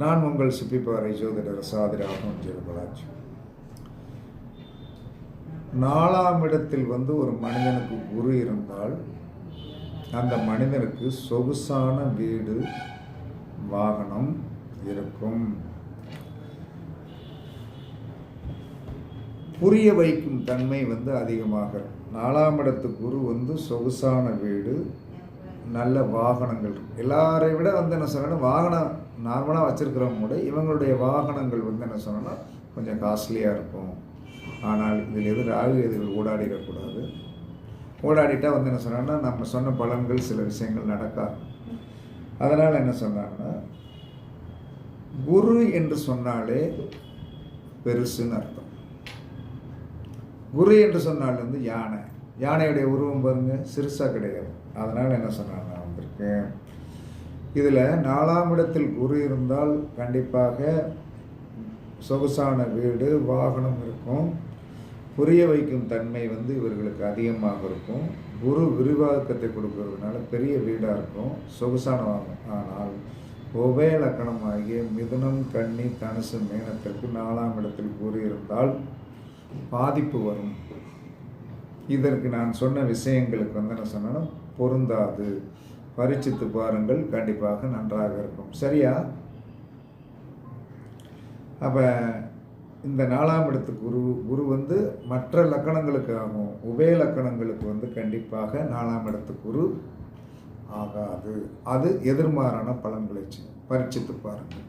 நான் உங்கள் சிப்பிப்பாறை ஜோதிடர் சாதிராகும் ஜெயபாலாஜி. 4ஆம் இடத்தில் ஒரு மனிதனுக்கு குரு இருந்தால் அந்த மனிதனுக்கு சொகுசான வீடு வாகனம் இருக்கும். புரிய வைக்கும் தன்மை அதிகமாக. 4ஆம் இடத்து குரு சொகுசான வீடு, நல்ல வாகனங்கள். எல்லாரை விட என்ன சொல்லணும், வாகனம் நார்மலாக வச்சுருக்கிறவங்க கூட இவங்களுடைய வாகனங்கள் என்ன சொல்லணும்னா கொஞ்சம் காஸ்ட்லியாக இருக்கும். ஆனால் இதில் எது ராகு எதிர்கள் ஓடாடிடக்கூடாது. ஓடாடிட்டா என்ன சொன்னாங்கன்னா நம்ம சொன்ன பலன்கள் சில விஷயங்கள் நடக்காது. அதனால் என்ன சொன்னாங்கன்னா, குரு என்று சொன்னாலே பெருசுன்னு அர்த்தம். குரு என்று சொன்னால் யானை, யானையுடைய உருவம் பாருங்க, சிறுசாக கிடையாது. அதனால் என்ன சொன்னாங்க வந்திருக்கேன். இதில் 4ஆம் இடத்தில் குரு இருந்தால் கண்டிப்பாக சொகுசான வீடு வாகனம் இருக்கும். புரிய வைக்கும் தன்மை இவர்களுக்கு அதிகமாக இருக்கும். குரு விரிவாக்கத்தை கொடுக்கறதுனால பெரிய வீடாக இருக்கும், சொகுசான வாகனம். ஆனால் உபய லக்கணமாகிய மிதுனம் கன்னி தனுசு மீனத்திற்கு 4ஆம் இடத்தில் குரு இருந்தால் பாதிப்பு வரும். இதற்கு நான் சொன்ன விஷயங்களுக்கு என்ன சொன்னாலும் பொருந்தாது. பரீட்சித்து பாருங்கள், கண்டிப்பாக நன்றாக இருக்கும். சரியா? அப்போ இந்த 4ஆம் இடத்து குரு மற்ற லக்கணங்களுக்கு ஆகும். உபய லக்கணங்களுக்கு கண்டிப்பாக 4ஆம் இடத்து குரு ஆகாது. அது எதிர்மாறான பலன்களை பரீட்சித்து பாருங்கள்.